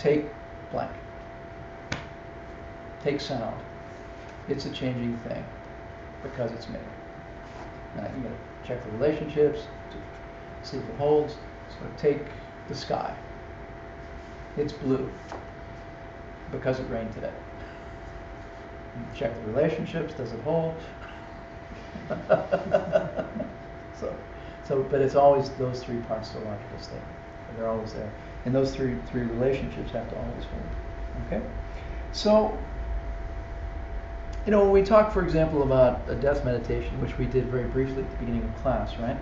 take blank. Take sound. It's a changing thing because it's me. Now you gotta check the relationships to see if it holds. So take the sky. It's blue because it rained today. You check the relationships, does it hold? But it's always those three parts to a logical statement. They're always there. And those three relationships have to always hold. Okay? So, when we talk, for example, about a death meditation, which we did very briefly at the beginning of class, right?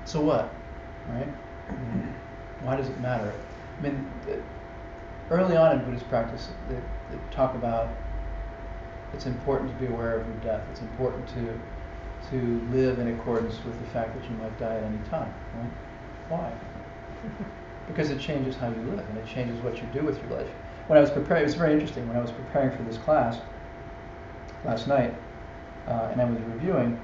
So what? Right? Why does it matter? I mean, early on in Buddhist practice, they talk about it's important to be aware of your death. It's important to live in accordance with the fact that you might die at any time. Right? Why? Because it changes how you live, and it changes what you do with your life. When I was preparing, it was very interesting. When I was preparing for this class last night, and I was reviewing,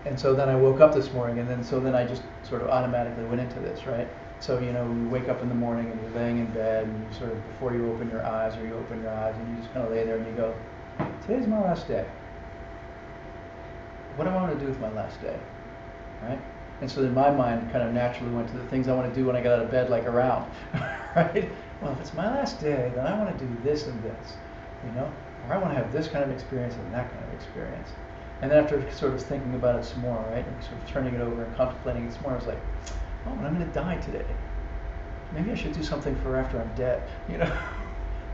and so then I woke up this morning, and then I just sort of automatically went into this, right? So, you wake up in the morning and you're laying in bed, and you sort of, before you open your eyes, and you just kind of lay there and you go, today's my last day. What do I want to do with my last day, right? And so then my mind kind of naturally went to the things I want to do when I get out of bed, like around, right? Well, if it's my last day, then I want to do this and this, or I want to have this kind of experience and that kind of experience. And then after sort of thinking about it some more, right, and sort of turning it over and contemplating it some more, I was like, oh, but I'm going to die today. Maybe I should do something for after I'm dead,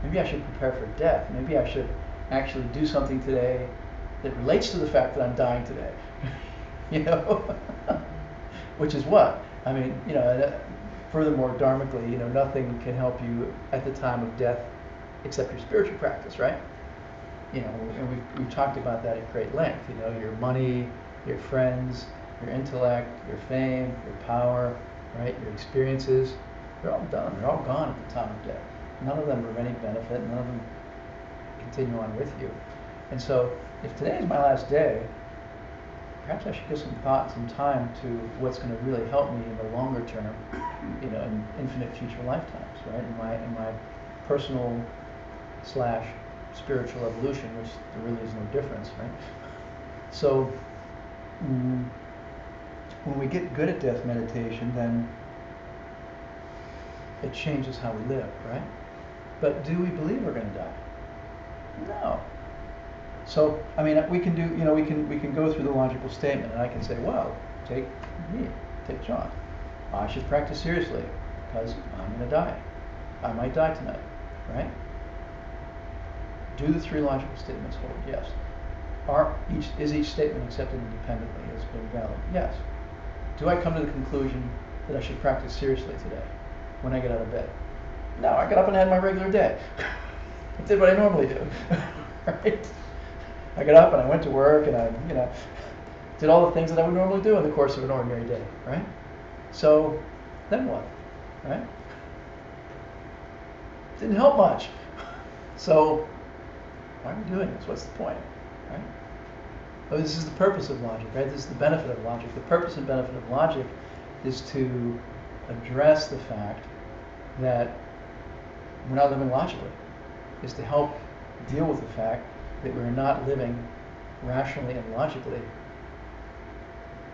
Maybe I should prepare for death. Maybe I should actually do something today that relates to the fact that I'm dying today, Which is what? I mean, furthermore, dharmically, nothing can help you at the time of death except your spiritual practice, right? And we've talked about that at great length. Your money, your friends, your intellect, your fame, your power, right? Your experiences, they're all done. They're all gone at the time of death. None of them are of any benefit. None of them continue on with you. And so, if today is my last day, perhaps I should give some thought and some time to what's going to really help me in the longer term, in infinite future lifetimes, right? In my personal / spiritual evolution, which there really is no difference, right? So, when we get good at death meditation, then it changes how we live, right? But do we believe we're going to die? No. So, I mean, we can do, we can go through the logical statement, and I can say, well, take me, take John. I should practice seriously because I'm going to die. I might die tonight, right? Do the three logical statements hold? Yes. Is each statement accepted independently as being valid? Yes. Do I come to the conclusion that I should practice seriously today when I get out of bed? No, I got up and had my regular day. I did what I normally do, right? I got up and I went to work and I, did all the things that I would normally do in the course of an ordinary day, right? So, then what, right? Didn't help much. So, why are we doing this? What's the point, right? Well, this is the purpose of logic, right? This is the benefit of logic. The purpose and benefit of logic is to address the fact that we're not living logically, is to help deal with the fact that we're not living rationally and logically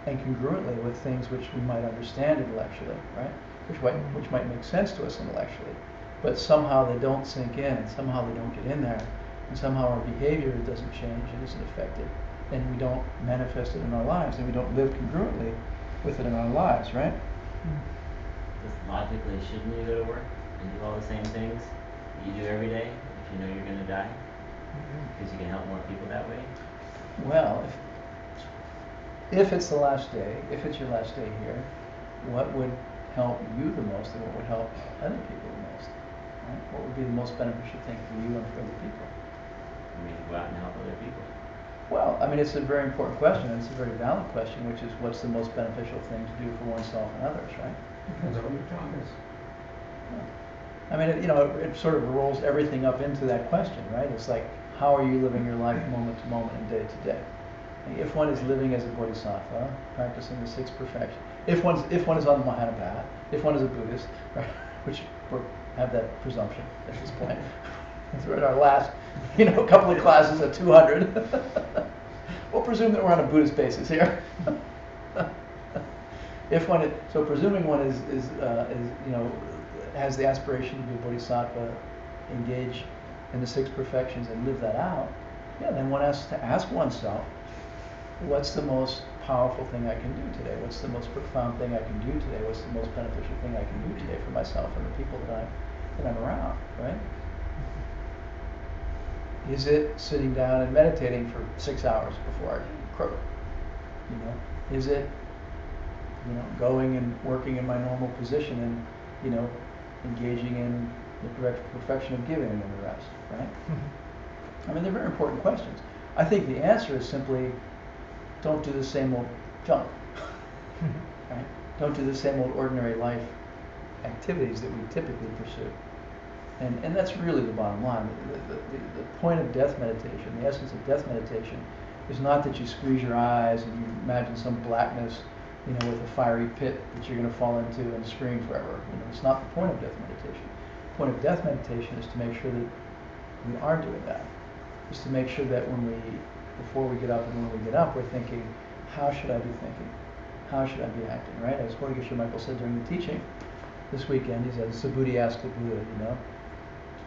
and congruently with things which we might understand intellectually, right? Which might make sense to us intellectually, but somehow they don't sink in, and somehow they don't get in there, and somehow our behavior doesn't change, it isn't affected, and we don't manifest it in our lives, and we don't live congruently with it in our lives, right? Just logically, shouldn't you go to work and do all the same things you do every day if you know you're going to die? Because you can help more people that way? Well, if it's the last day, if it's your last day here, what would help you the most and what would help other people the most? Right? What would be the most beneficial thing for you and for other people? I mean, go out and help other people. Well, I mean, it's a very important question, and it's a very valid question, which is what's the most beneficial thing to do for oneself and others, right? Depends on what your job is. I mean, it sort of rolls everything up into that question, right? It's like, how are you living your life moment to moment and day to day? If one is living as a bodhisattva, practicing the six perfections, if one is on the Mahayana path, if one is a Buddhist, right, which we have that presumption at this point. We're in our last, couple of classes at 200. We'll presume that we're on a Buddhist basis here. So presuming one is has the aspiration to be a bodhisattva, engage in the six perfections and live that out, then one has to ask oneself, what's the most powerful thing I can do today? What's the most profound thing I can do today? What's the most beneficial thing I can do today for myself and the people that I'm around, right? Is it sitting down and meditating for 6 hours before I croak? Is it going and working in my normal position and engaging in the perfection of giving and the rest, right? I mean, they're very important questions. I think the answer is simply don't do the same old junk, right? Don't do the same old ordinary life activities that we typically pursue. And that's really the bottom line. The point of death meditation, the essence of death meditation, is not that you squeeze your eyes and you imagine some blackness, with a fiery pit that you're going to fall into and scream forever. It's not the point of death meditation. The point of death meditation is to make sure that we are doing that. Is to make sure that before we get up and when we get up, we're thinking, how should I be thinking? How should I be acting, right? As Holy Geshe Michael said during the teaching this weekend, he said, Subhuti asked the Buddha,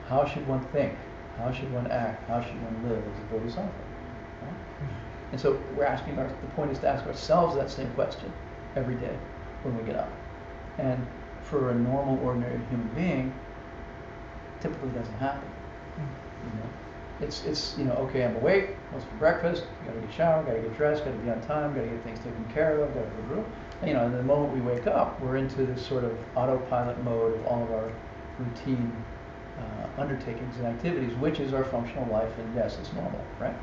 how should one think? How should one act? How should one live as a bodhisattva? Right? And so the point is to ask ourselves that same question every day when we get up. And for a normal, ordinary human being, typically doesn't happen. It's okay, I'm awake, what's for breakfast, gotta get showered, gotta get dressed, gotta be on time, gotta get things taken care of, and the moment we wake up, we're into this sort of autopilot mode of all of our routine undertakings and activities, which is our functional life, and yes, it's normal, right?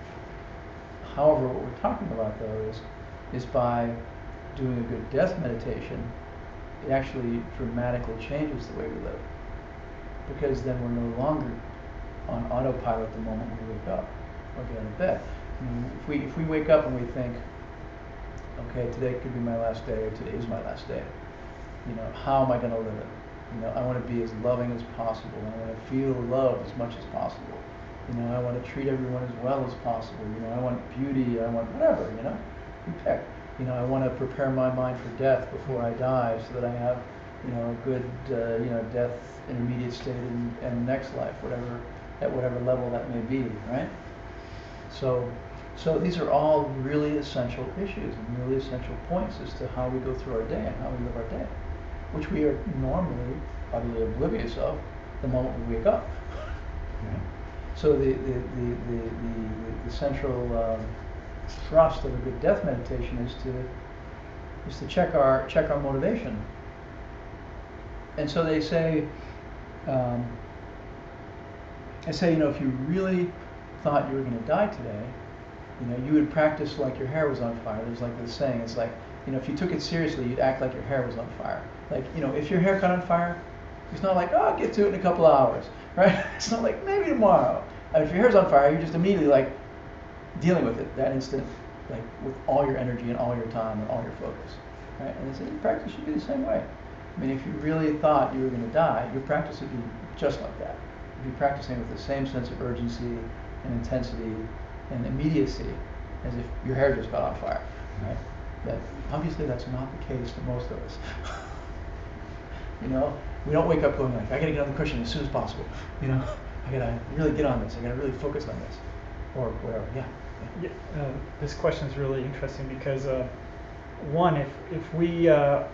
However, what we're talking about though is by doing a good death meditation, it actually dramatically changes the way we live. Because then we're no longer on autopilot the moment we wake up or get out of bed. If we wake up and we think, okay, today could be my last day, or today is my last day, how am I going to live it? I want to be as loving as possible. I want to feel love as much as possible. I want to treat everyone as well as possible. I want beauty. I want whatever. You pick. I want to prepare my mind for death before I die, so that I have, a good, death, intermediate state, and next life, at whatever level that may be, right? So these are all really essential issues and really essential points as to how we go through our day and how we live our day, which we are normally utterly oblivious of the moment we wake up. Right? So the central thrust of a good death meditation is to check our motivation. And so they say, if you really thought you were going to die today, you would practice like your hair was on fire. There's like this saying, it's like, if you took it seriously, you'd act like your hair was on fire. Like, if your hair caught on fire, it's not like, oh, I'll get to it in a couple of hours, right? It's not like, maybe tomorrow. And if your hair's on fire, you're just immediately like dealing with it that instant, like with all your energy and all your time and all your focus, right? And they say, your practice should be the same way. I mean, if you really thought you were going to die, your practice would be just like that. You'd be practicing with the same sense of urgency and intensity and immediacy as if your hair just got on fire, right? But obviously that's not the case for most of us. We don't wake up going like, I gotta get on the cushion as soon as possible. I gotta really get on this. I gotta really focus on this, or whatever. Yeah. This question is really interesting because one, if we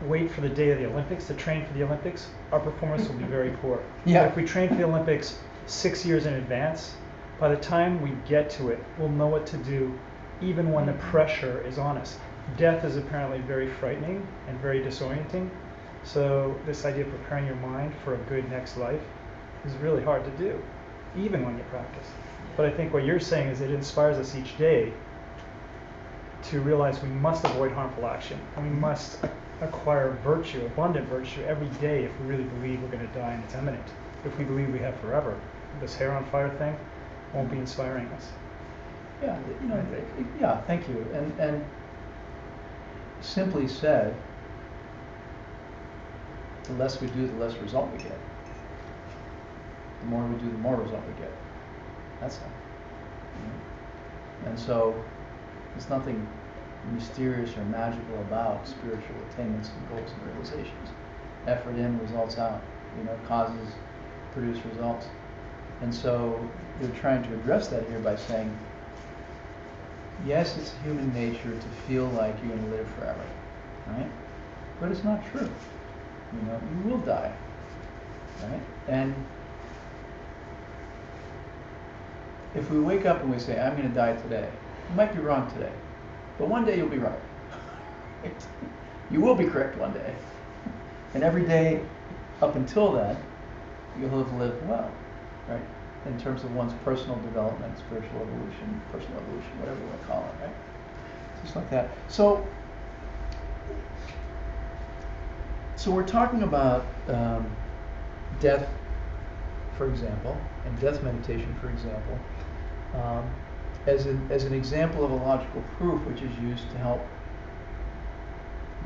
wait for the day of the Olympics to train for the Olympics, our performance will be very poor. Yeah. But if we train for the Olympics 6 years in advance, by the time we get to it, we'll know what to do, even when the pressure is on us. Death is apparently very frightening and very disorienting. So this idea of preparing your mind for a good next life is really hard to do, even when you practice. But I think what you're saying is it inspires us each day to realize we must avoid harmful action, and we must acquire virtue, abundant virtue, every day if we really believe we're going to die and it's imminent. If we believe we have forever, this hair on fire thing won't be inspiring us. Yeah, you know, I think. yeah, thank you. And simply said, the less we do, the less result we get. The more we do, the more result we get. That's all. You know? And so, there's nothing mysterious or magical about spiritual attainments and goals and realizations. Effort in, results out. You know, causes produce results. And so, they're trying to address that here by saying, yes, it's human nature to feel like you're going to live forever, right? But it's not true. You know, you will die, right? And if we wake up and we say, I'm going to die today, you might be wrong today, but one day you'll be right. You will be correct one day. And every day up until then, you'll have lived well, right? In terms of one's personal development, spiritual evolution, personal evolution, whatever you want to call it, right? Just like that. So we're talking about death, for example, and death meditation, for example, as an example of a logical proof which is used to help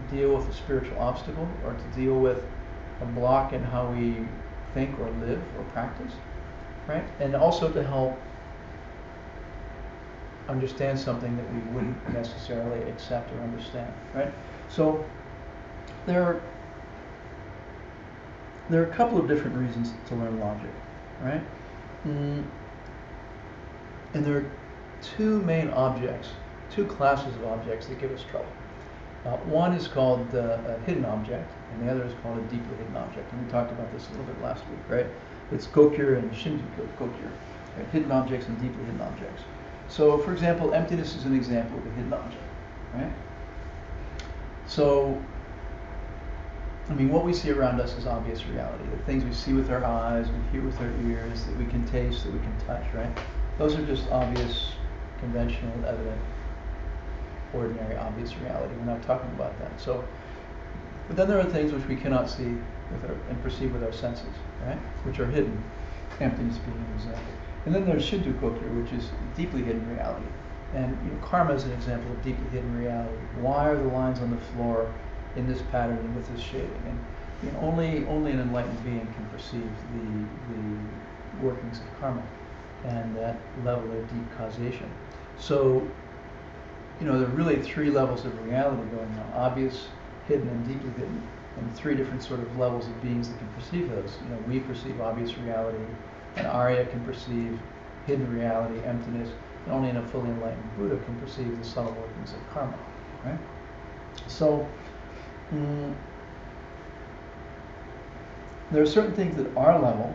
deal with a spiritual obstacle or to deal with a block in how we think or live or practice, right? And also to help understand something that we wouldn't necessarily accept or understand, right? So there are a couple of different reasons to learn logic, right? And there are two main objects, two classes of objects that give us trouble. One is called a hidden object, and the other is called a deeply hidden object. And we talked about this a little bit last week, right? It's Gokyo and Shinju-Gokyo, right? Hidden objects and deeply hidden objects. So, for example, emptiness is an example of a hidden object, right? So, I mean, what we see around us is obvious reality. The things we see with our eyes, we hear with our ears, that we can taste, that we can touch, right? Those are just obvious, conventional, evident, ordinary, obvious reality. We're not talking about that. So, but then there are things which we cannot see and perceive with our senses, right? Which are hidden, emptiness being an example. And then there's Shinju-Gokyo, which is deeply hidden reality. And you know, karma is an example of deeply hidden reality. Why are the lines on the floor in this pattern and with this shading? And you know, only an enlightened being can perceive the workings of karma and that level of deep causation. So, you know, there are really three levels of reality going on: obvious, hidden, and deeply hidden, and three different sort of levels of beings that can perceive those. You know, we perceive obvious reality, and Arya can perceive hidden reality, emptiness, and only a fully enlightened Buddha can perceive the subtle workings of karma, right? So, there are certain things at our level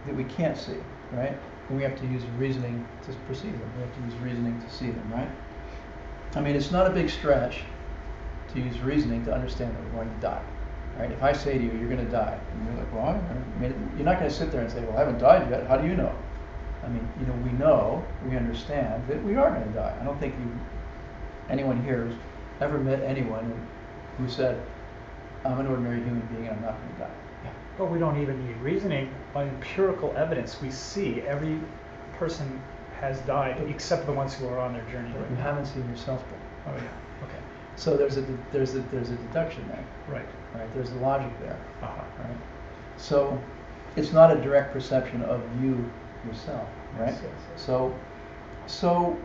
that we can't see, right? And we have to use reasoning to perceive them. We have to use reasoning to see them, right? I mean, it's not a big stretch to use reasoning to understand that we're going to die, right? If I say to you, you're going to die, and you're like, well, I mean, you're not going to sit there and say, well, I haven't died yet. How do you know? I mean, you know, we understand that we are going to die. I don't think anyone here has ever met anyone who said, I'm an ordinary human being and I'm not going to die. Yeah. But we don't even need reasoning. By empirical evidence, we see every person has died except the ones who are on their journey But right you now. haven't seen yourself though. Oh yeah. Okay. So there's a deduction there, Right. right? There's a logic there, Uh-huh. right? So it's not a direct perception of you yourself, right? Yes, yes. So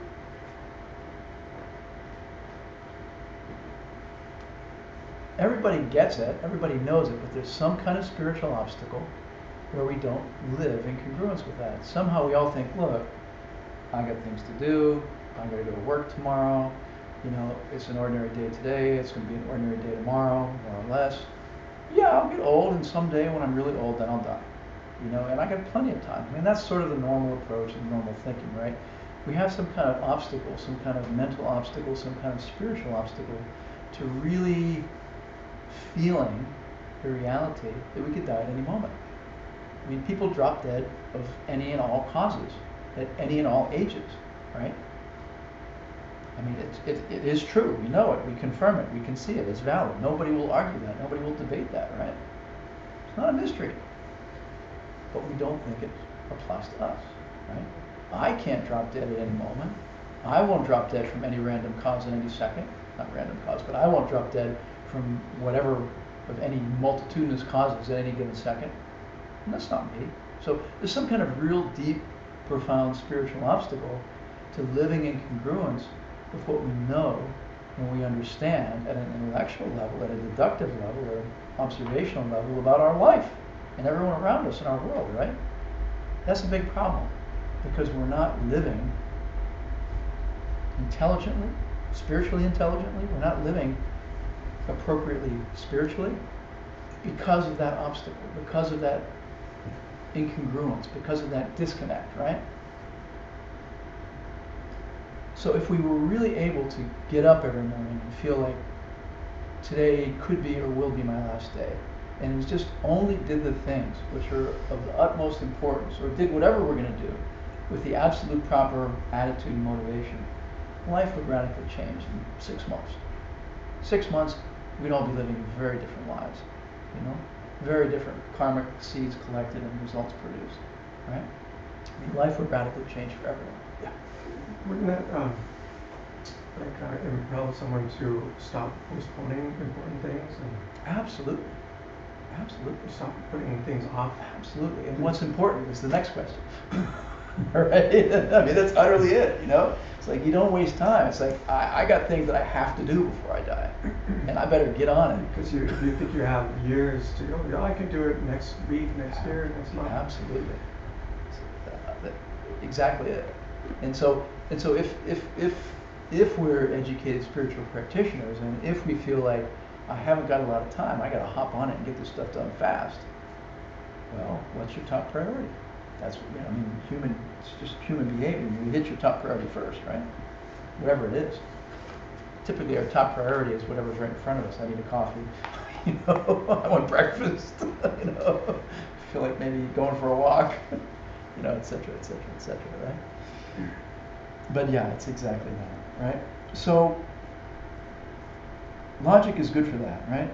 everybody gets it, everybody knows it, but there's some kind of spiritual obstacle where we don't live in congruence with that. Somehow we all think, look, I got things to do, I'm going to go to work tomorrow, you know, it's an ordinary day today, it's going to be an ordinary day tomorrow, more or less. Yeah, I'll get old, and someday when I'm really old, then I'll die. You know, and I got plenty of time. I mean, that's sort of the normal approach and normal thinking, right? We have some kind of obstacle, some kind of mental obstacle, some kind of spiritual obstacle to really feeling the reality that we could die at any moment. I mean, people drop dead of any and all causes, at any and all ages, right? I mean, it is true. We know it. We confirm it. We can see it. It's valid. Nobody will argue that. Nobody will debate that, right? It's not a mystery. But we don't think it applies to us, right? I can't drop dead at any moment. I won't drop dead from any random cause in any second. Not random cause, but I won't drop dead from whatever of any multitudinous causes at any given second. And that's not me. So there's some kind of real deep, profound spiritual obstacle to living in congruence with what we know and we understand at an intellectual level, at a deductive level, or an observational level about our life and everyone around us in our world, right? That's a big problem because we're not living intelligently, spiritually intelligently. We're not living appropriately spiritually because of that obstacle, because of that incongruence, because of that disconnect, right? So if we were really able to get up every morning and feel like today could be or will be my last day, and we just only did the things which are of the utmost importance, or did whatever we're going to do with the absolute proper attitude and motivation, life would radically change in 6 months. 6 months, we'd all be living very different lives, you know? Very different karmic seeds collected and results produced, right? I mean, life would radically change for everyone. Yeah. Wouldn't that impel someone to stop postponing important things and Absolutely. Absolutely. stop putting things off? Absolutely. And what's important is the next question. Right? I mean, that's utterly it, you know? It's like you don't waste time. It's like, I got things that I have to do before I die. And I better get on it. Because you think you have years to go. Yeah, I can do it next week, next year, next month. Absolutely. Exactly it. And so if we're educated spiritual practitioners, and if we feel like I haven't got a lot of time, I got to hop on it and get this stuff done fast. Well, what's your top priority? That's what, you know, I mean, it's just human behavior. You hit your top priority first, right? Whatever it is. Typically, our top priority is whatever's right in front of us. I need a coffee. You know, I want breakfast. You know, I feel like maybe going for a walk. You know, et cetera, et cetera, et cetera, right? But yeah, it's exactly that, right? So logic is good for that, right?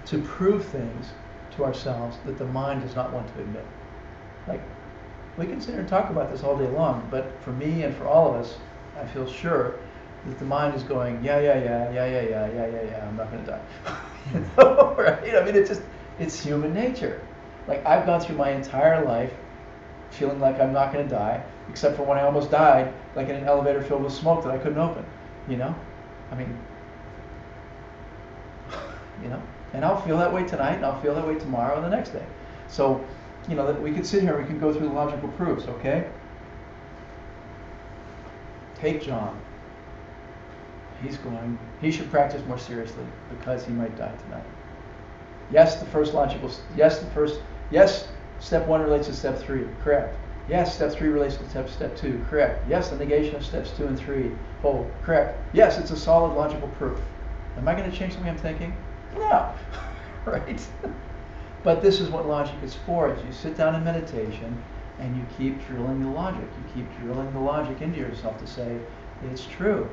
To prove things to ourselves that the mind does not want to admit. Like, we can sit here and talk about this all day long, but for me and for all of us, I feel sure that the mind is going, yeah, I'm not going to die. You know, right? I mean, it's human nature. Like, I've gone through my entire life feeling like I'm not going to die, except for when I almost died, like in an elevator filled with smoke that I couldn't open, you know? I mean, you know? And I'll feel that way tonight, and I'll feel that way tomorrow and the next day. So, you know, that we could sit here, we can go through the logical proofs, okay? Take John. He should practice more seriously because he might die tonight. Yes, yes, step 1 relates to step 3, correct. Yes, step 3 relates to step 2, correct. Yes, the negation of steps 2 and 3 hold, correct. Yes, it's a solid logical proof. Am I going to change the way I'm thinking? No, right? But this is what logic is for, is you sit down in meditation and you keep drilling the logic. You keep drilling the logic into yourself to say, it's true.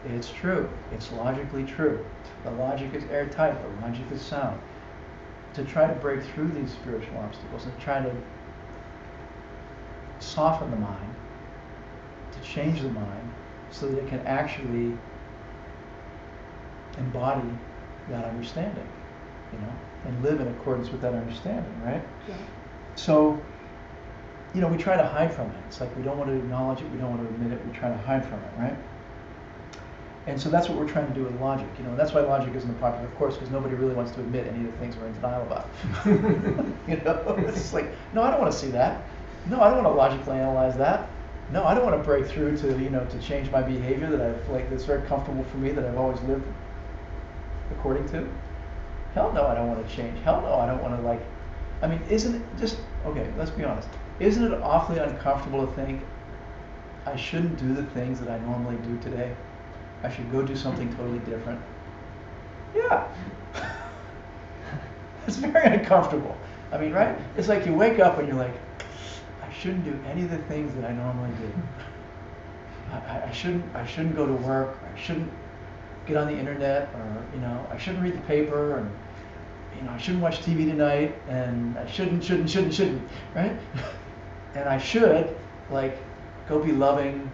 It's true. It's logically true. The logic is airtight. The logic is sound. To try to break through these spiritual obstacles and try to soften the mind, to change the mind so that it can actually embody that understanding, you know, and live in accordance with that understanding, right? Yeah. So, you know, we try to hide from it. It's like we don't want to acknowledge it, we don't want to admit it, we try to hide from it, right? And so that's what we're trying to do with logic, you know. That's why logic isn't a popular course, because nobody really wants to admit any of the things we're in denial about. You know, it's like, no, I don't want to see that. No, I don't want to logically analyze that. No, I don't want to break through to, you know, to change my behavior that's very comfortable for me, that I've always lived according to. Hell no, I don't want to change. Hell no, I don't want to, I mean, isn't it just, okay, let's be honest. Isn't it awfully uncomfortable to think I shouldn't do the things that I normally do today? I should go do something totally different. Yeah. It's very uncomfortable. I mean, right? It's like you wake up and you're like, I shouldn't do any of the things that I normally do. I shouldn't go to work. I shouldn't get on the internet, or, you know, I shouldn't read the paper, and, you know, I shouldn't watch TV tonight, and I shouldn't, right? And I should, like, go be loving,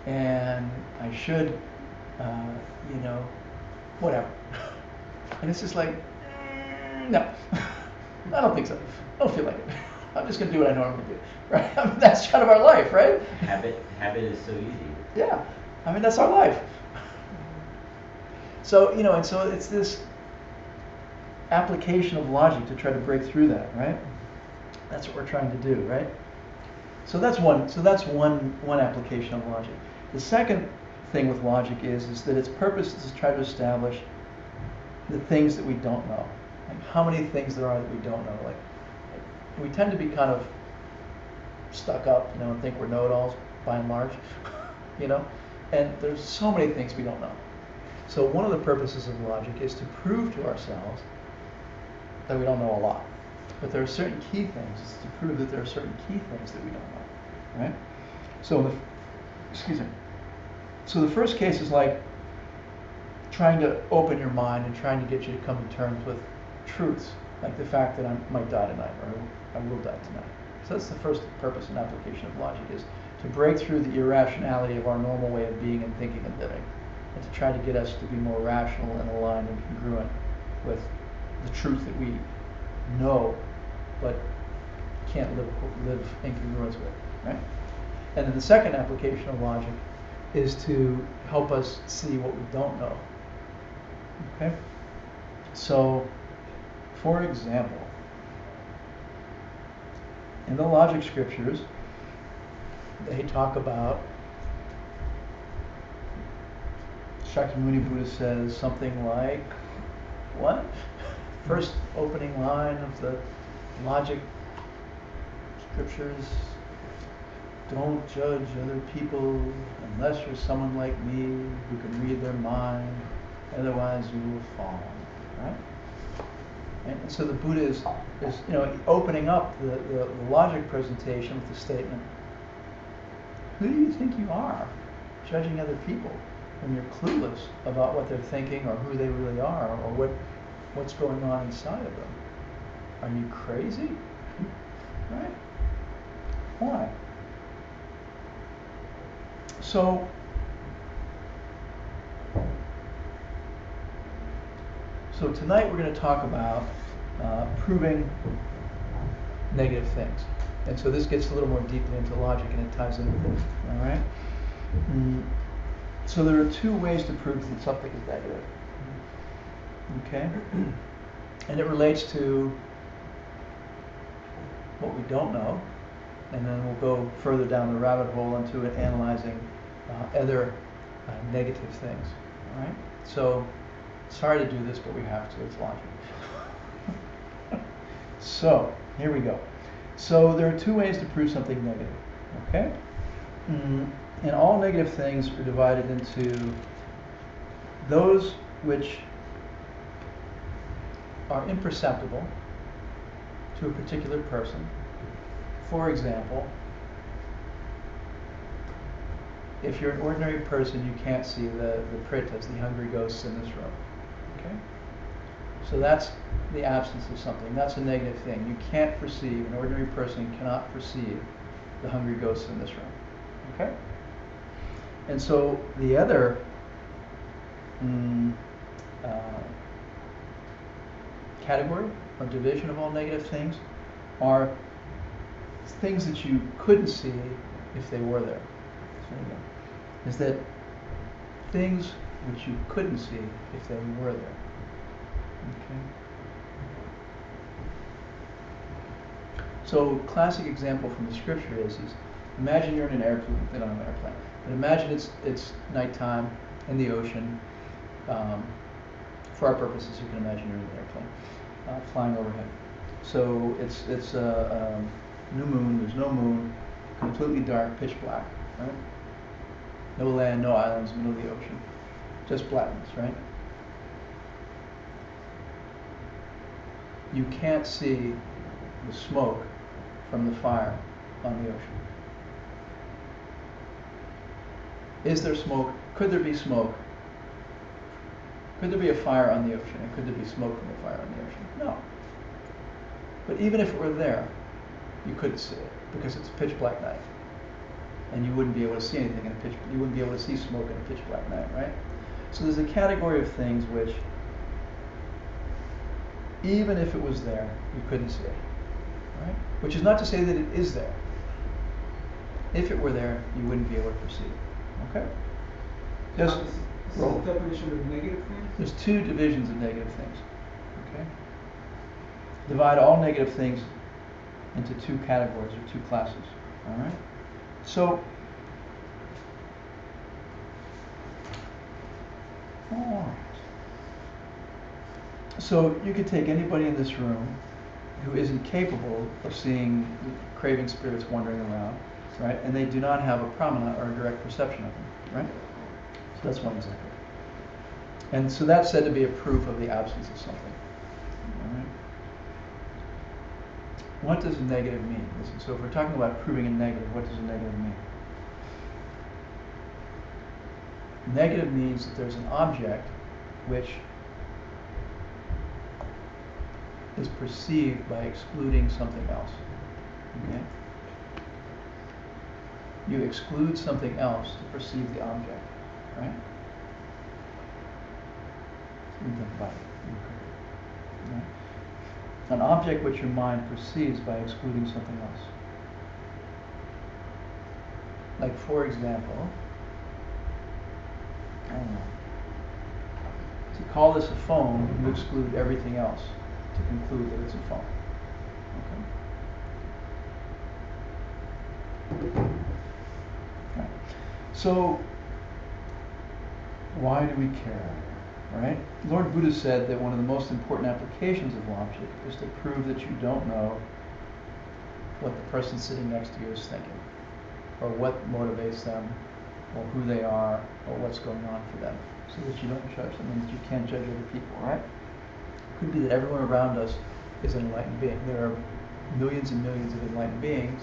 and I should, you know, whatever. And it's just like, no, I don't think so. I don't feel like it. I'm just going to do what I normally do, right? I mean, that's kind of our life, right? Habit is so easy. Yeah, I mean, that's our life. So, you know, and so it's this application of logic to try to break through that, right? That's what we're trying to do, right? So that's one application of logic. The second thing with logic is that its purpose is to try to establish the things that we don't know. Like how many things there are that we don't know. Like we tend to be kind of stuck up, you know, and think we're know-it-alls by and large, you know? And there's so many things we don't know. So one of the purposes of logic is to prove to ourselves that we don't know a lot. But there are certain key things. It's to prove that there are certain key things that we don't know, right? So So the first case is like trying to open your mind and trying to get you to come to terms with truths, like the fact that I might die tonight, or I will die tonight. So that's the first purpose and application of logic, is to break through the irrationality of our normal way of being and thinking and living, and to try to get us to be more rational and aligned and congruent with the truth that we know but can't live in congruence with, right? And then the second application of logic is to help us see what we don't know. Okay? So, for example, in the logic scriptures, they talk about, Shakyamuni Buddha says something like, what? First opening line of the logic scriptures, don't judge other people unless you're someone like me who can read their mind, otherwise you will fall, right? And so the Buddha is you know, opening up the logic presentation with the statement, who do you think you are, judging other people when you're clueless about what they're thinking or who they really are or what's going on inside of them? Are you crazy? Right? Why? So tonight we're going to talk about proving negative things. And so this gets a little more deeply into logic and it ties into this. All right? So there are two ways to prove that something is negative. Okay? And it relates to what we don't know. And then we'll go further down the rabbit hole into it, analyzing other negative things. All right? So, sorry to do this, but we have to. It's logic. So, here we go. So, there are two ways to prove something negative. Okay? And all negative things are divided into those which are imperceptible to a particular person. For example, if you're an ordinary person, you can't see the pretas, the hungry ghosts in this room. Okay? So that's the absence of something. That's a negative thing. You can't perceive, an ordinary person cannot perceive the hungry ghosts in this room. Okay? And so the other category or division of all negative things are things that you couldn't see if they were there. So again, is that things which you couldn't see if they were there. Okay. So classic example from the scripture is imagine you're in an airplane, not an airplane, but imagine it's nighttime in the ocean. For our purposes, you can imagine you're in an airplane flying overhead. So it's new moon, there's no moon, completely dark, pitch black, right? No land, no islands, middle of the ocean. Just blackness, right? You can't see the smoke from the fire on the ocean. Is there smoke? Could there be smoke? Could there be a fire on the ocean? And could there be smoke from the fire on the ocean? No. But even if it were there, you couldn't see it because it's a pitch black night. and you wouldn't be able to see anything in a pitch. You wouldn't be able to see smoke in a pitch black night, right? So there's a category of things which, even if it was there, you couldn't see it, right? Which is not to say that it is there. If it were there, you wouldn't be able to perceive. Okay? Just This is roll. the definition of negative things? There's two divisions of negative things. Okay? Divide all negative things into two categories or two classes. All right? So, all right. So you could take anybody in this room who isn't capable of seeing craving spirits wandering around, right? And they do not have a pramana or a direct perception of them, right? So that's one example. And so that's said to be a proof of the absence of something. All right? What does negative mean? Listen, so if we're talking about proving a negative, what does a negative mean? Negative means that there's an object which is perceived by excluding something else. Okay? You exclude something else to perceive the object, right? You think about it. Right? An object which your mind perceives by excluding something else. Like, for example, I don't know. To call this a phone, you exclude everything else to conclude that it's a phone. Okay? Right. So, why do we care? Right? Lord Buddha said that one of the most important applications of logic is to prove that you don't know what the person sitting next to you is thinking, or what motivates them, or who they are, or what's going on for them, so that you don't judge them and that you can't judge other people, right? It could be that everyone around us is an enlightened being. There are millions and millions of enlightened beings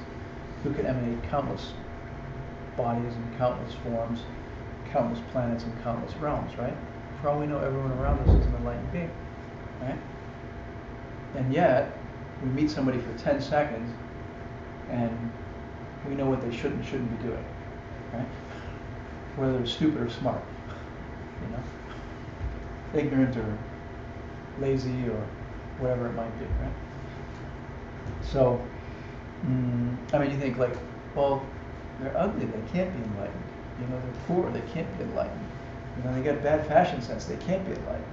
who can emanate countless bodies and countless forms, countless planets and countless realms, right? For all we know, everyone around us is an enlightened being, right? And yet, we meet somebody for 10 seconds and we know what they should and shouldn't be doing, right? Whether they're stupid or smart, you know? Ignorant or lazy or whatever it might be, right? So, I mean, you think like, well, they're ugly, they can't be enlightened. You know, they're poor, they can't be enlightened. You know, they got bad fashion sense, they can't be enlightened.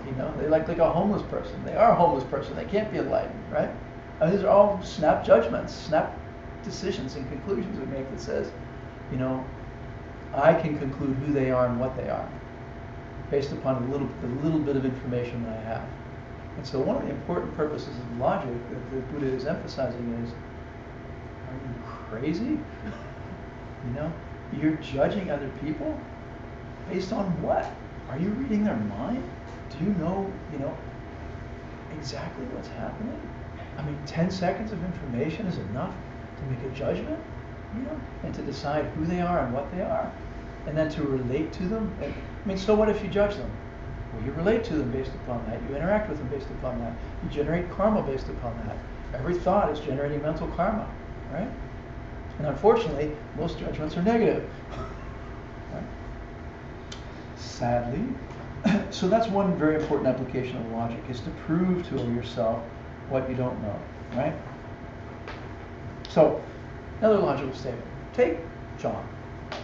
You know, they like a homeless person, they are a homeless person, they can't be enlightened, right? I mean, these are all snap judgments, snap decisions and conclusions we make that says, you know, I can conclude who they are and what they are based upon the little bit of information that I have. And so one of the important purposes of logic that the Buddha is emphasizing is, are you crazy? You know, you're judging other people based on what? Are you reading their mind? Do you know, exactly what's happening? I mean, 10 seconds of information is enough to make a judgment, and to decide who they are and what they are, and then to relate to them. And, I mean, so what if you judge them? Well, you relate to them based upon that. You interact with them based upon that. You generate karma based upon that. Every thought is generating mental karma, right? And unfortunately, most judgments are negative. Right? Sadly. So that's one very important application of logic, is to prove to yourself what you don't know, right? So, another logical statement. Take John,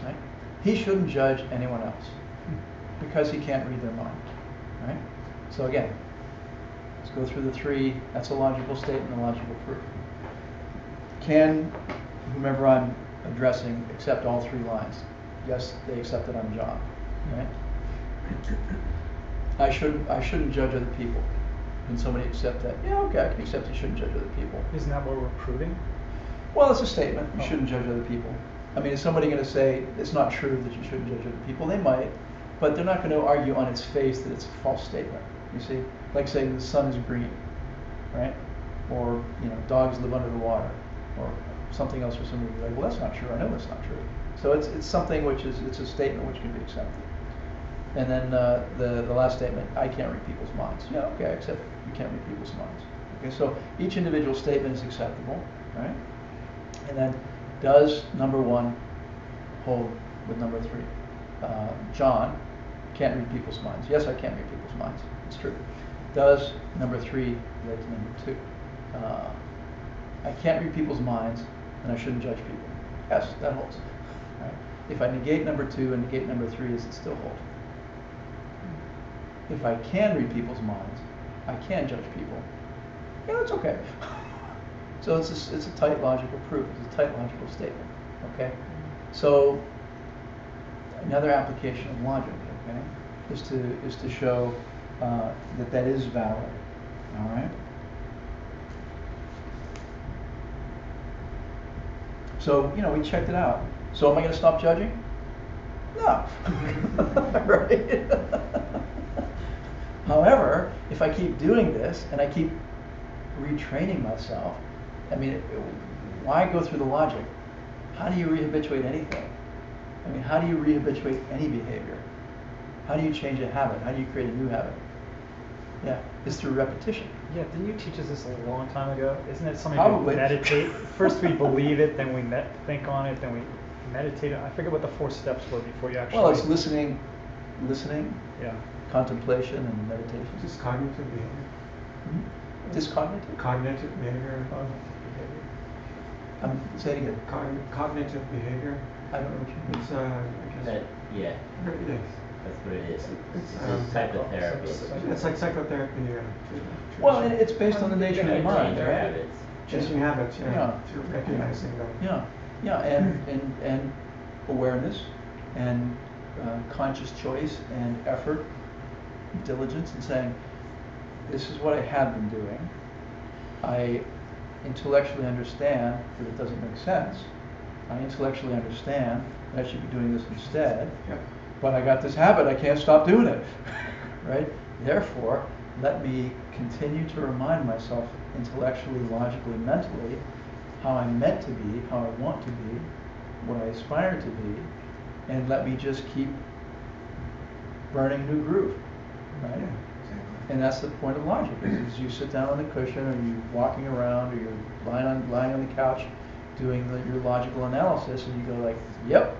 right? He shouldn't judge anyone else because he can't read their mind, right? So again, let's go through the three. That's a logical statement, a logical proof. Can whomever I'm addressing accept all three lines? Yes, they accept that I'm John, right? I shouldn't judge other people. Can somebody accept that? Yeah, okay, I can accept you shouldn't judge other people. Isn't that what we're proving? Well, it's a statement. You shouldn't judge other people. I mean, is somebody going to say it's not true that you shouldn't judge other people? They might, but they're not going to argue on its face that it's a false statement. You see, like saying the sun is green, right? Or dogs live under the water, or something else, or somebody will be like, well, that's not true. I know that's not true. So it's something which it's a statement which can be accepted. And then the last statement, I can't read people's minds. Yeah, okay, I accept you can't read people's minds. Okay, so each individual statement is acceptable, right? And then, does number one hold with number 3. John can't read people's minds. Yes, I can't read people's minds. It's true. Does number 3 relate to number 2? I can't read people's minds, and I shouldn't judge people. Yes, that holds. Right? If I negate number 2 and negate number 3, does it still hold? If I can read people's minds, I can judge people. Yeah, that's okay. So it's a tight logical proof. It's a tight logical statement. Okay. So another application of logic, okay, is to show that is valid. All right. So we checked it out. So am I going to stop judging? No. Right. However, if I keep doing this and I keep retraining myself, I mean, why go through the logic? How do you rehabituate anything? I mean, how do you rehabituate any behavior? How do you change a habit? How do you create a new habit? Yeah, it's through repetition. Yeah, didn't you teach us this a long time ago? Isn't it something Probably. we meditate? First we believe it, then we think on it, then we meditate. I forget what the 4 steps were before you actually. Well, it's listening, Yeah. contemplation, and meditation. Just cognitive behavior. Discognitive? Cognitive behavior. Say it again. Cognitive behavior. I don't know what you mean. It's I guess. That, yeah, Yes. that's what it is. It's, It's psychotherapy. It's like psychotherapy. Well, and it's based on the nature of the mind, Change our right? habits. Changing habits, Yeah. through recognizing them. Yeah, and awareness, and conscious choice, and effort, diligence, and saying, this is what I have been doing. I intellectually understand that it doesn't make sense. I intellectually understand that I should be doing this instead. Yep. But I got this habit, I can't stop doing it. Right? Therefore, let me continue to remind myself intellectually, logically, mentally how I'm meant to be, how I want to be, what I aspire to be, and let me just keep burning a new groove. Right? Yeah, exactly. And that's the point of logic, is you sit down on the cushion, or you're walking around, or you're lying on the couch doing your logical analysis, and you go like, yep,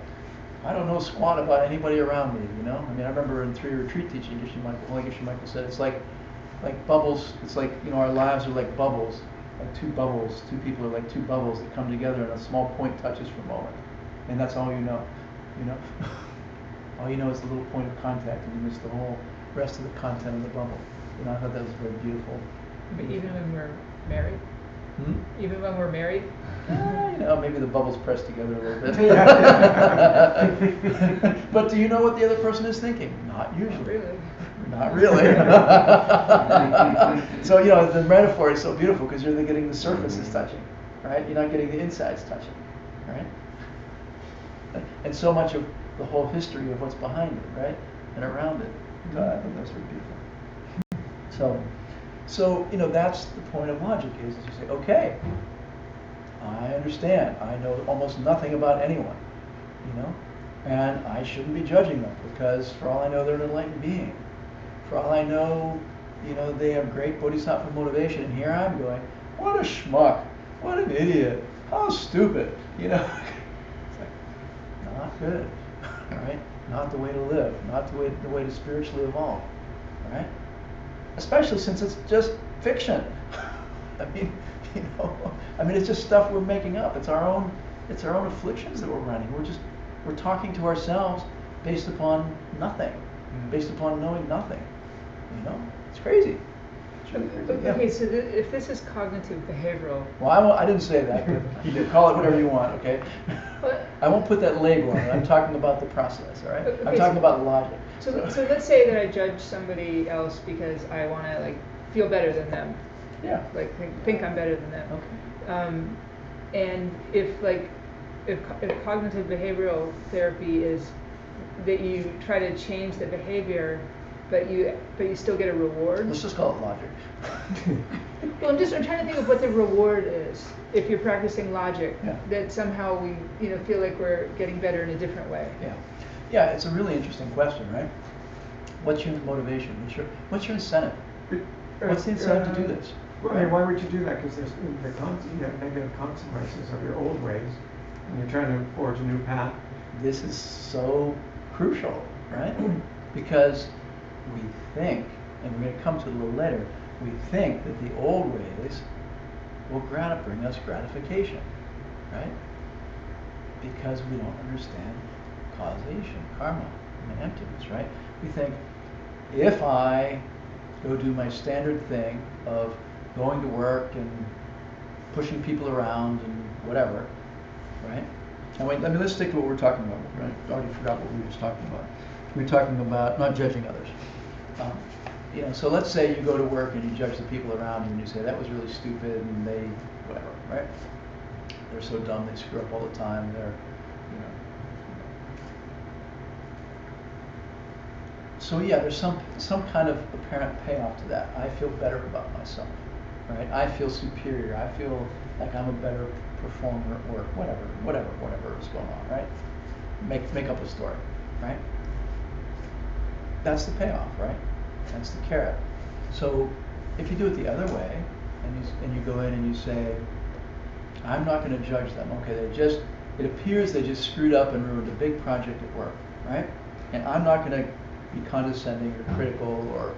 I don't know squat about anybody around me, I mean, I remember in 3 retreat teaching, Geshe Michael said, it's like bubbles, it's like, our lives are like bubbles, like 2 bubbles, 2 people are like 2 bubbles that come together and a small point touches for a moment. And that's all you know. All you know is the little point of contact, and you miss the whole rest of the content of the bubble. I thought that was very beautiful. But even when we're married? Hmm? Even when we're married? Maybe the bubbles press together a little bit. But do you know what the other person is thinking? Not usually. Really? Not really. So, the metaphor is so beautiful because you're getting the surfaces touching, right? You're not getting the insides touching, right? And so much of the whole history of what's behind it, right? And around it. God, I think that's very beautiful. So, that's the point of logic is you say, okay, I understand. I know almost nothing about anyone, and I shouldn't be judging them because for all I know, they're an enlightened being. For all I know, they have great bodhisattva motivation, and here I'm going, what a schmuck, what an idiot, how stupid, It's like, not good, right? Not the way to live, not the way to spiritually evolve, right? Especially since it's just fiction. I mean, it's just stuff we're making up. It's our own afflictions that we're running. We're talking to ourselves based upon nothing, based upon knowing nothing. It's crazy. It's really crazy. Yeah. Okay, so if this is cognitive behavioral, Well, I didn't say that, but you can call it whatever you want, okay? But- I won't put that label on it. I'm talking about the process, all right? I'm Okay, talking so- about logic. so let's say that I judge somebody else because I want to feel better than them, Yeah. think I'm better than them. Okay. And if cognitive behavioral therapy is that you try to change the behavior, but you still get a reward. Let's just call it logic. Well, I'm trying to think of what the reward is if you're practicing logic. Yeah. That somehow we feel like we're getting better in a different way. Yeah, it's a really interesting question, right? What's your motivation? What's your incentive? What's the incentive to do this? Well, I mean, why would you do that? Because there's negative consequences of your old ways, and you're trying to forge a new path. this is so crucial, right? Because we think, and we're going to come to it a little later, we think that the old ways will bring us gratification, right? Because we don't understand causation, karma, and emptiness, right? We think, if I go do my standard thing of going to work and pushing people around and whatever, right? And wait, let's stick to what we're talking about, right? I already forgot what we were just talking about. We were talking about not judging others. So let's say you go to work and you judge the people around you and you say, that was really stupid and they, whatever, right? They're so dumb, they screw up all the time, So yeah, there's some kind of apparent payoff to that. I feel better about myself, right? I feel superior. I feel like I'm a better performer at work. Whatever is going on, right? Make up a story, right? That's the payoff, right? That's the carrot. So if you do it the other way, and you go in and you say, I'm not going to judge them. Okay, it appears they just screwed up and ruined a big project at work, right? And I'm not going to be condescending or critical or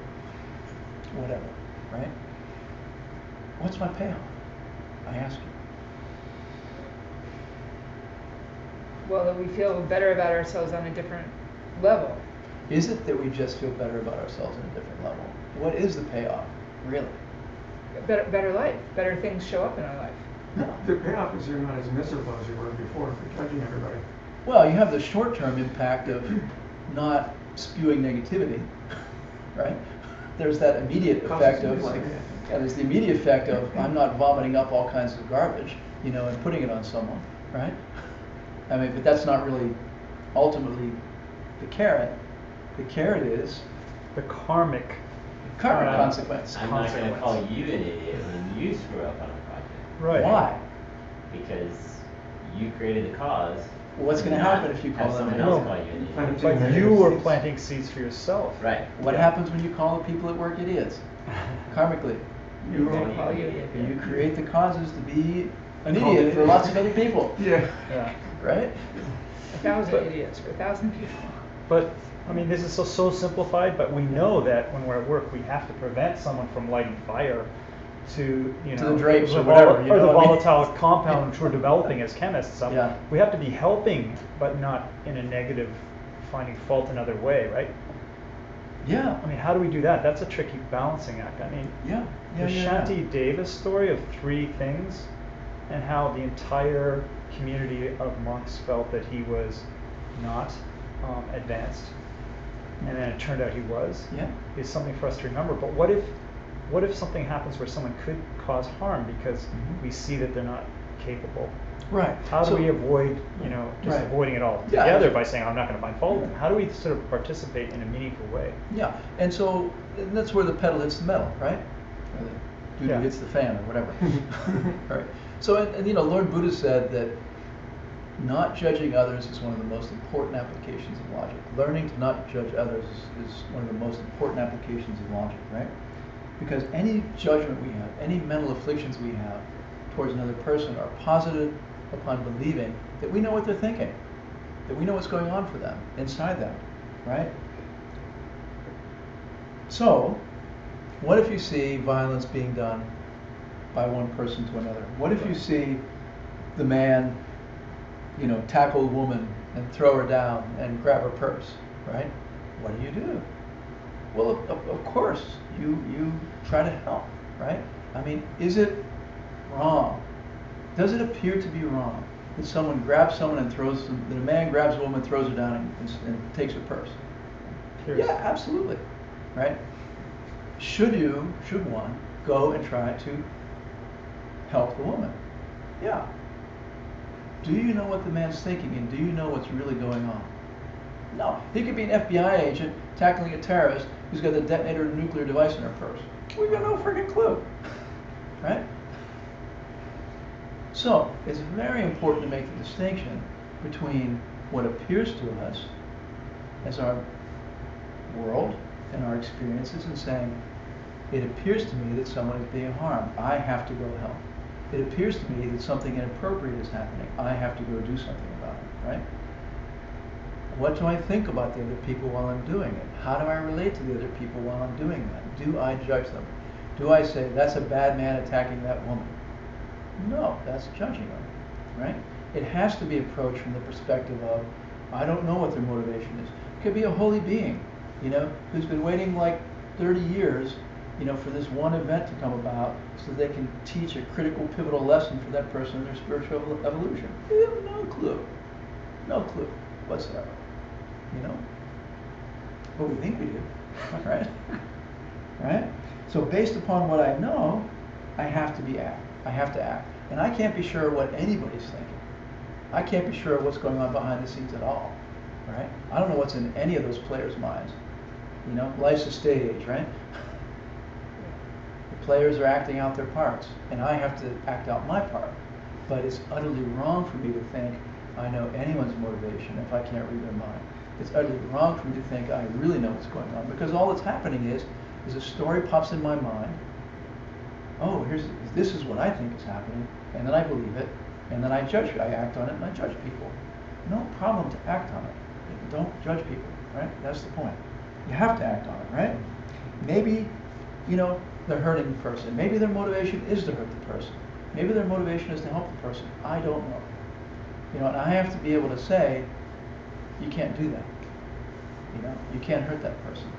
whatever, right? What's my payoff? I ask you. Well, that we feel better about ourselves on a different level. Is it that we just feel better about ourselves on a different level? What is the payoff, really? Better life. Better things show up in our life. The payoff is you're not as miserable as you were before for judging everybody. Well, you have the short-term impact of not spewing negativity, right? There's that immediate effect of there's the immediate effect of I'm not vomiting up all kinds of garbage, and putting it on someone, right? I mean, but that's not really ultimately the carrot. The carrot is The karmic consequence. I'm not going to call you an idiot when you screw up on a project. Right. Why? Because you created the cause. What's going to happen if you call them someone an else idiot? call you an idiot? Planting But you were planting seeds for yourself. Right. What happens when you call the people at work idiots? Karmically, They're Call gonna call you you an an idiot. you create the causes to be an Called idiot for idiot. lots of other people, Yeah. Yeah. right? 1,000 But- idiots for 1,000 people. But, I mean, this is so simplified, but we know that when we're at work, we have to prevent someone from lighting fire to, To the drapes or whatever, you or the know what I mean? volatile compound which we're developing as chemists. Yeah. We have to be helping, but not in a negative, finding fault another way, right? Yeah, I mean, how do we do that? That's a tricky balancing act. I mean, yeah, the Shanti Davis story of 3 things and how the entire community of monks felt that he was not advanced, and then it turned out he was, Yeah. is something for us to remember. But what if something happens where someone could cause harm because Mhm. we see that they're not capable? Right. How do So- we avoid, just Right. avoiding it all Yeah. together by saying, I'm not going to find fault with them? How do we sort of participate in a meaningful way? Yeah, and so and that's where the pedal hits the metal, right? Or the doo-doo Yeah. hits the fan, or whatever. Right. So, and Lord Buddha said that not judging others is one of the most important applications of logic. Learning to not judge others is one of the most important applications of logic, right? Because any judgment we have, any mental afflictions we have towards another person are posited upon believing that we know what they're thinking, that we know what's going on for them, inside them, right? So, what if you see violence being done by one person to another? What if you see the man, tackle a woman and throw her down and grab her purse, right? What do? Well, of course, you try to help, right? I mean, is it wrong? Does it appear to be wrong that someone grabs someone and that a man grabs a woman, throws her down, and takes her purse? Curious. Yeah, absolutely, right? Should one go and try to help the woman? Yeah. Do you know what the man's thinking, and do you know what's really going on? No. He could be an FBI agent tackling a terrorist who's got a detonator and a nuclear device in her purse. We've got no freaking clue, right? So, it's very important to make the distinction between what appears to us as our world and our experiences and saying, it appears to me that someone is being harmed. I have to go help. It appears to me that something inappropriate is happening. I have to go do something about it, right? What do I think about the other people while I'm doing it? How do I relate to the other people while I'm doing that? Do I judge them? Do I say, that's a bad man attacking that woman? No, that's judging them, right? It has to be approached from the perspective of, I don't know what their motivation is. It could be a holy being, who's been waiting like 30 years, for this one event to come about so they can teach a critical, pivotal lesson for that person in their spiritual evolution. We have no clue. No clue whatsoever, But we think we do, right? Right? So based upon what I know, I have to act. And I can't be sure what anybody's thinking. I can't be sure what's going on behind the scenes at all, right? I don't know what's in any of those players' minds. Life's a stage, right? The players are acting out their parts, and I have to act out my part. But it's utterly wrong for me to think I know anyone's motivation if I can't read their mind. It's utterly wrong for me to think I really know what's going on, because all that's happening is a story pops in my mind. Oh, this is what I think is happening, and then I believe it, and then I act on it, and I judge people. No problem to act on it. Don't judge people, right? That's the point. You have to act on it, right? Maybe, they're hurting the person. Maybe their motivation is to hurt the person. Maybe their motivation is to help the person. I don't know. And I have to be able to say, you can't do that. You can't hurt that person.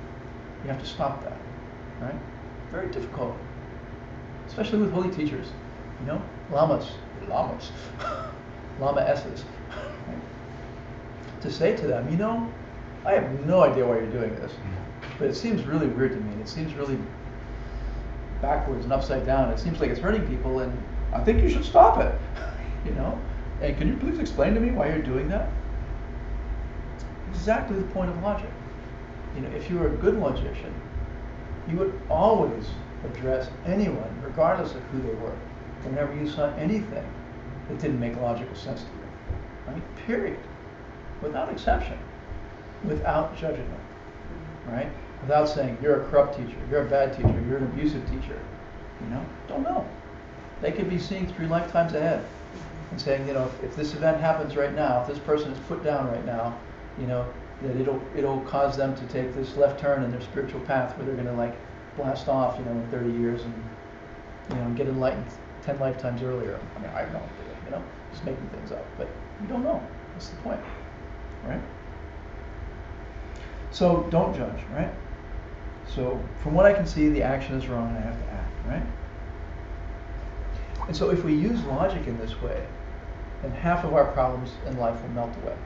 You have to stop that, right? Very difficult, especially with holy teachers, lamas, lama-esses, to say to them, I have no idea why you're doing this, but it seems really weird to me. It seems really backwards and upside down. It seems like it's hurting people, and I think you should stop it, And can you please explain to me why you're doing that? Exactly the point of logic. If you were a good logician, you would always address anyone, regardless of who they were, whenever you saw anything that didn't make logical sense to you. Right? Period. Without exception. Without judging them. Right? Without saying, you're a corrupt teacher, you're a bad teacher, you're an abusive teacher. Don't know. They could be seeing 3 lifetimes ahead and saying, if this event happens right now, if this person is put down right now, that it'll cause them to take this left turn in their spiritual path where they're going to blast off, in 30 years and get enlightened 10 lifetimes earlier. I mean, I have no idea, just making things up, but you don't know. That's the point, right? So don't judge, right? So from what I can see, the action is wrong and I have to act, right? And so if we use logic in this way, then half of our problems in life will melt away.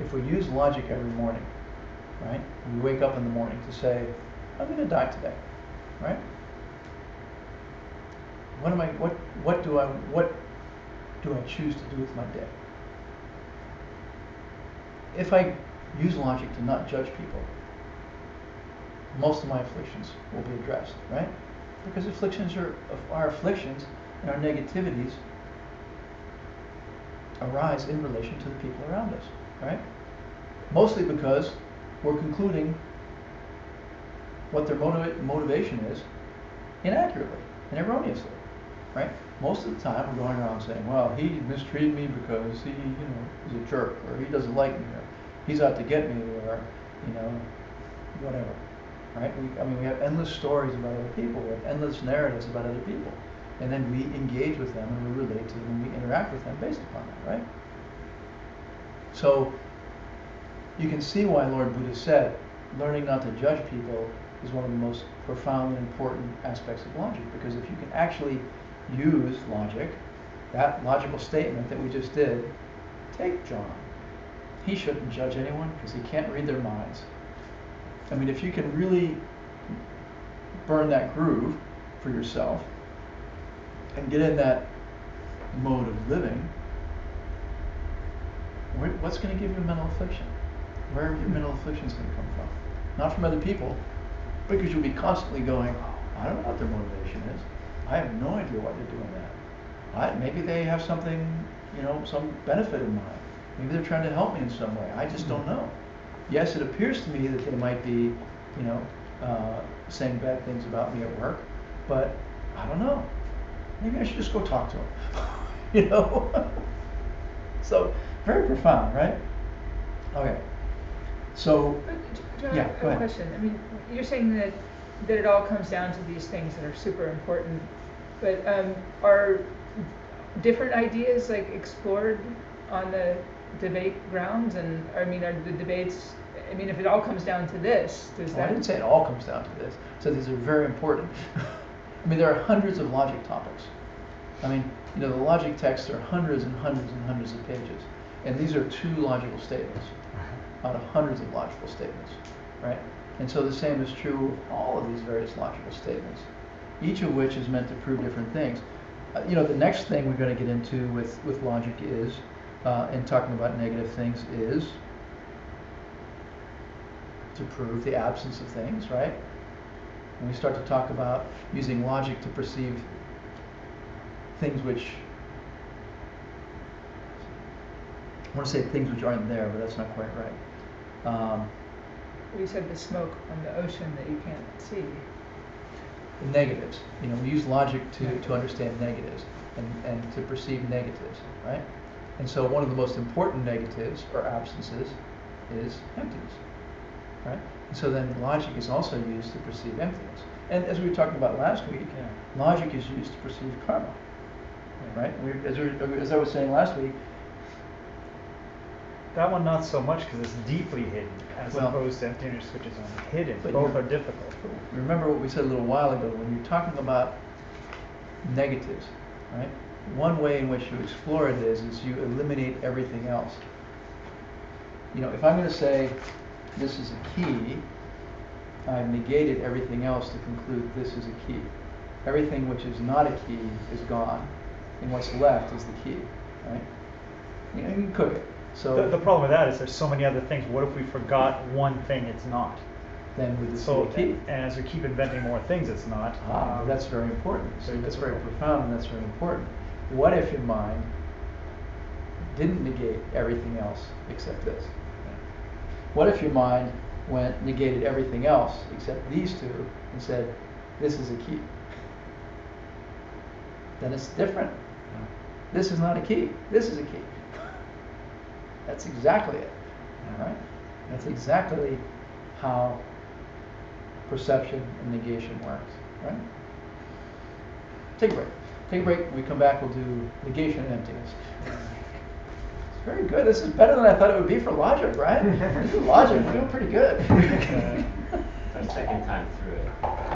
If we use logic every morning, right? We wake up in the morning to say, I'm going to die today, right? What do I choose to do with my day? If I use logic to not judge people, most of my afflictions will be addressed, right? Because afflictions are afflictions, and our negativities arise in relation to the people around us, right? Mostly because we're concluding what their motivation is inaccurately and erroneously, right? Most of the time we're going around saying, well, he mistreated me because he, is a jerk, or he doesn't like me, or he's out to get me, or, whatever, right? We have endless stories about other people. We have endless narratives about other people. And then we engage with them and we relate to them and we interact with them based upon that, right? So you can see why Lord Buddha said learning not to judge people is one of the most profound and important aspects of logic, because if you can actually use logic, that logical statement that we just did, take John. He shouldn't judge anyone because he can't read their minds. I mean, if you can really burn that groove for yourself and get in that mode of living, what's going to give you mental affliction? Where are your mental afflictions going to come from? Not from other people, because you'll be constantly going, I don't know what their motivation is. I have no idea why they're doing that. Maybe they have something, some benefit in mind. Maybe they're trying to help me in some way. I just don't know. Yes, it appears to me that they might be, saying bad things about me at work, but I don't know. Maybe I should just go talk to them. So, very profound, right? Okay. So, John, Yeah, I go have a ahead. question. I mean, you're saying that it all comes down to these things that are super important, but are different ideas like explored on the debate grounds? And I mean, are the debates? I mean, if it all comes down to this, does well, I that? didn't say it all comes down to this. So these are very important. I mean, there are hundreds of logic topics. I mean, the logic texts are hundreds and hundreds and hundreds of pages. And these are two logical statements out of hundreds of logical statements, right? And so the same is true of all of these various logical statements, each of which is meant to prove different things. The next thing we're going to get into with logic is, in talking about negative things, is to prove the absence of things, right? And we start to talk about using logic to perceive things which, I want to say things which aren't there, but that's not quite right. You said the smoke on the ocean that you can't see. The negatives. We use logic to understand negatives and to perceive negatives, right? And so one of the most important negatives or absences is emptiness, right? And so then logic is also used to perceive emptiness. And as we were talking about last week, logic is used to perceive karma, right? As I was saying last week, That one not so much because it's deeply hidden as Well, opposed to emptiness, which is unhidden. but Both you're- are difficult. remember what we said a little while ago, when you're talking about negatives, right? One way in which you explore it is you eliminate everything else. If I'm going to say this is a key, I've negated everything else to conclude this is a key. Everything which is not a key is gone, and what's left is the key, right? You can cook it. So The problem with that is there's so many other things. What if we forgot one thing it's not? then would this So, be a key? and as we keep inventing more things, it's not. That's very important. So very that's very difficult. profound, and that's very important. What if your mind didn't negate everything else except this? What if your mind negated everything else except these two and said, this is a key? Then it's different. This is not a key. This is a key. That's exactly it. Right? That's exactly how perception and negation works. Right? Take a break. Take a break. When we come back, we'll do negation and emptiness. It's very good. This is better than I thought it would be for logic, right? This is logic. We're doing pretty good. Our second time through it.